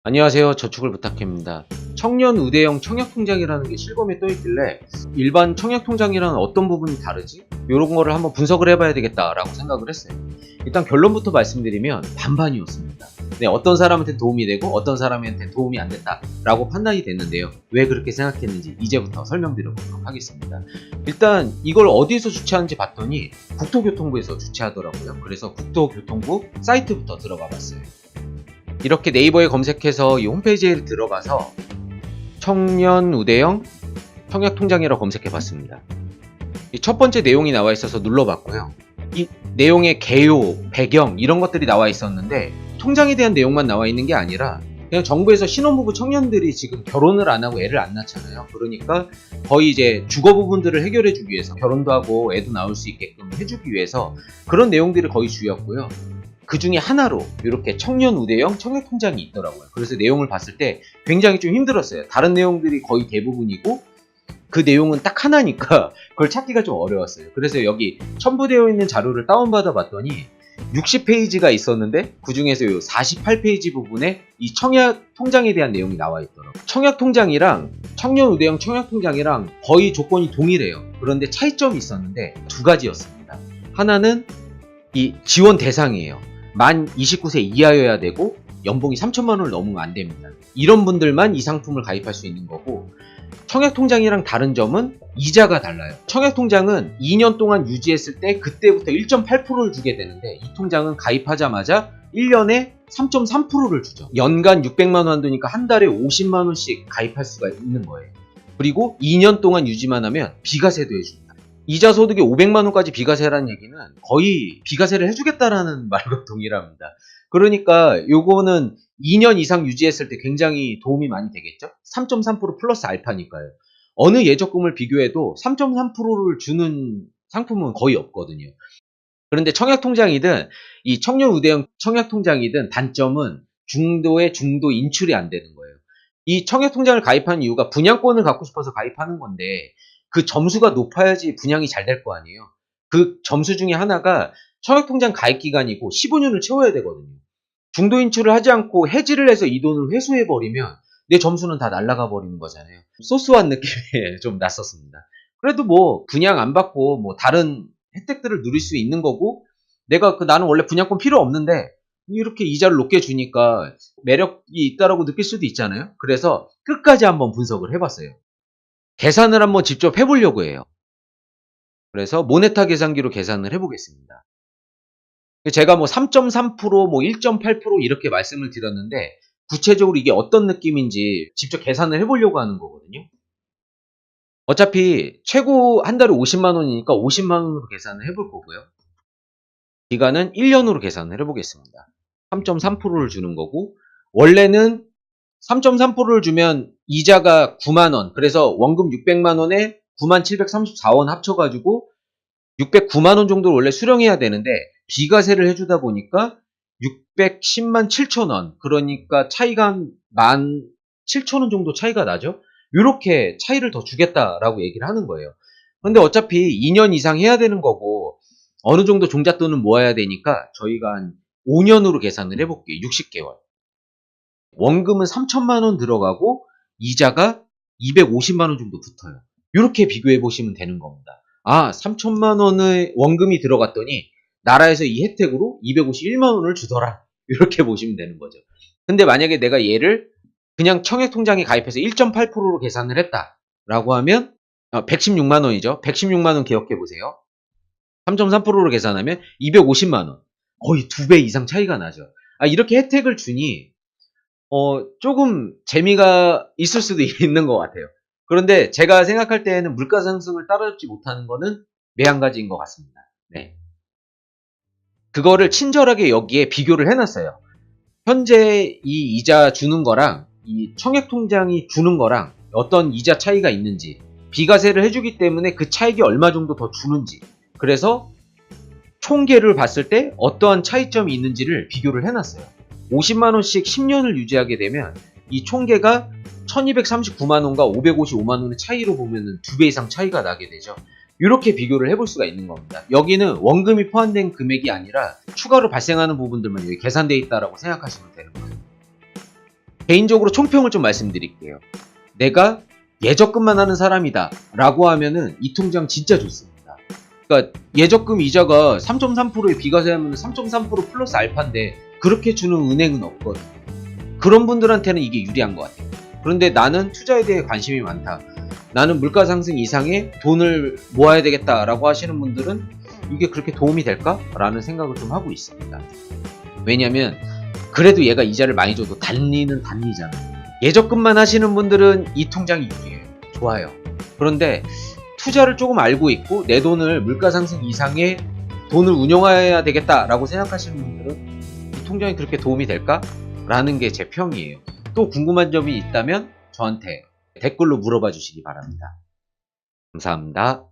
안녕하세요. 저축을 부탁해입니다. 청년 우대형 청약통장이라는 게 실검에 떠있길래 일반 청약통장이랑 어떤 부분이 다르지? 이런 거를 한번 분석을 해봐야 되겠다라고 생각을 했어요. 일단 결론부터 말씀드리면 반반이었습니다. 네, 어떤 사람한테 도움이 되고 어떤 사람한테 도움이 안 됐다라고 판단이 됐는데요. 왜 그렇게 생각했는지 이제부터 설명드려보도록 하겠습니다. 일단 이걸 어디서 주최하는지 봤더니 국토교통부에서 주최하더라고요. 그래서 국토교통부 사이트부터 들어가 봤어요. 이렇게 네이버에 검색해서 이 홈페이지에 들어가서 청년 우대형 청약통장이라고 검색해 봤습니다. 첫 번째 내용이 나와 있어서 눌러봤고요. 이 내용의 개요, 배경 이런 것들이 나와 있었는데 통장에 대한 내용만 나와 있는 게 아니라 그냥 정부에서 신혼부부 청년들이 지금 결혼을 안 하고 애를 안 낳잖아요. 그러니까 거의 이제 주거 부분들을 해결해 주기 위해서 결혼도 하고 애도 낳을 수 있게끔 해주기 위해서 그런 내용들이 거의 주였고요. 그 중에 하나로 이렇게 청년 우대형 청약통장이 있더라고요. 그래서 내용을 봤을 때 굉장히 좀 힘들었어요. 다른 내용들이 거의 대부분이고 그 내용은 딱 하나니까 그걸 찾기가 좀 어려웠어요. 그래서 여기 첨부되어 있는 자료를 다운받아 봤더니 60페이지가 있었는데 그 중에서 이 48페이지 부분에 이 청약통장에 대한 내용이 나와 있더라고요. 청약통장이랑 청년 우대형 청약통장이랑 거의 조건이 동일해요. 그런데 차이점이 있었는데 두 가지였습니다. 하나는 이 지원 대상이에요. 만 29세 이하여야 되고 연봉이 3천만 원을 넘으면 안 됩니다. 이런 분들만 이 상품을 가입할 수 있는 거고, 청약통장이랑 다른 점은 이자가 달라요. 청약통장은 2년 동안 유지했을 때 그때부터 1.8%를 주게 되는데 이 통장은 가입하자마자 1년에 3.3%를 주죠. 연간 600만 원 한도니까 한 달에 50만 원씩 가입할 수가 있는 거예요. 그리고 2년 동안 유지만 하면 비과세도 해줍니다. 이자 소득이 500만 원까지 비과세라는 얘기는 거의 비과세를 해주겠다라는 말과 동일합니다. 그러니까 요거는 2년 이상 유지했을 때 굉장히 도움이 많이 되겠죠? 3.3% 플러스 알파니까요. 어느 예적금을 비교해도 3.3%를 주는 상품은 거의 없거든요. 그런데 청약통장이든 이 청년 우대형 청약통장이든 단점은 중도의 중도 인출이 안 되는 거예요. 이 청약통장을 가입하는 이유가 분양권을 갖고 싶어서 가입하는 건데 그 점수가 높아야지 분양이 잘 될 거 아니에요. 그 점수 중에 하나가 청약통장 가입 기간이고 15년을 채워야 되거든요. 중도 인출을 하지 않고 해지를 해서 이 돈을 회수해버리면 내 점수는 다 날아가 버리는 거잖아요. 소소한 느낌이 좀 났었습니다. 그래도 뭐 분양 안 받고 뭐 다른 혜택들을 누릴 수 있는 거고, 내가 나는 원래 분양권 필요 없는데 이렇게 이자를 높게 주니까 매력이 있다라고 느낄 수도 있잖아요. 그래서 끝까지 한번 분석을 해봤어요. 계산을 한번 직접 해보려고 해요. 그래서 모네타 계산기로 계산을 해보겠습니다. 제가 뭐 3.3%, 뭐 1.8% 이렇게 말씀을 드렸는데 구체적으로 이게 어떤 느낌인지 직접 계산을 해보려고 하는 거거든요. 어차피 최고 한 달에 50만 원이니까 50만 원으로 계산을 해볼 거고요. 기간은 1년으로 계산을 해보겠습니다. 3.3%를 주는 거고, 원래는 3.3%를 주면 이자가 9만 원, 그래서 원금 600만 원에 9734원 합쳐가지고 609만 원 정도를 원래 수령해야 되는데 비과세를 해주다 보니까 610만 7천 원, 그러니까 차이가 한 17,000원 정도 차이가 나죠. 이렇게 차이를 더 주겠다라고 얘기를 하는 거예요. 근데 어차피 2년 이상 해야 되는 거고 어느 정도 종잣돈은 모아야 되니까 저희가 한 5년으로 계산을 해볼게요. 60개월. 원금은 3천만 원 들어가고 이자가 250만 원 정도 붙어요. 이렇게 비교해 보시면 되는 겁니다. 아, 3천만 원의 원금이 들어갔더니 나라에서 이 혜택으로 251만 원을 주더라. 이렇게 보시면 되는 거죠. 근데 만약에 내가 얘를 그냥 청약통장에 가입해서 1.8%로 계산을 했다라고 하면 116만 원이죠. 116만 원 기억해 보세요. 3.3%로 계산하면 250만 원. 거의 2배 이상 차이가 나죠. 아, 이렇게 혜택을 주니 조금 재미가 있을 수도 있는 것 같아요. 그런데 제가 생각할 때에는 물가 상승을 따라잡지 못하는 거는 매한가지인 것 같습니다. 네. 그거를 친절하게 여기에 비교를 해놨어요. 현재 이 이자 주는 거랑 이 청약통장이 주는 거랑 어떤 이자 차이가 있는지, 비과세를 해주기 때문에 그 차익이 얼마 정도 더 주는지, 그래서 총계를 봤을 때 어떠한 차이점이 있는지를 비교를 해놨어요. 50만원씩 10년을 유지하게 되면 이 총계가 1239만원과 555만원의 차이로 보면 2배 이상 차이가 나게 되죠. 이렇게 비교를 해볼 수가 있는 겁니다. 여기는 원금이 포함된 금액이 아니라 추가로 발생하는 부분들만 여기 계산되어 있다고 생각하시면 되는 거예요. 개인적으로 총평을 좀 말씀드릴게요. 내가 예적금만 하는 사람이다 라고 하면은 이 통장 진짜 좋습니다. 그러니까 예적금 이자가 3.3%의 비과세하면 3.3% 플러스 알파인데 그렇게 주는 은행은 없거든요. 그런 분들한테는 이게 유리한 것 같아요. 그런데 나는 투자에 대해 관심이 많다, 나는 물가 상승 이상의 돈을 모아야 되겠다라고 하시는 분들은 이게 그렇게 도움이 될까? 라는 생각을 좀 하고 있습니다. 왜냐면 그래도 얘가 이자를 많이 줘도 단리는 단리잖아요. 예적금만 하시는 분들은 이 통장이 유리해요. 좋아요. 그런데 투자를 조금 알고 있고 내 돈을 물가 상승 이상의 돈을 운용해야 되겠다라고 생각하시는 분들은 이 통장이 그렇게 도움이 될까? 라는 게 제 평이에요. 또 궁금한 점이 있다면 저한테 댓글로 물어봐 주시기 바랍니다. 감사합니다.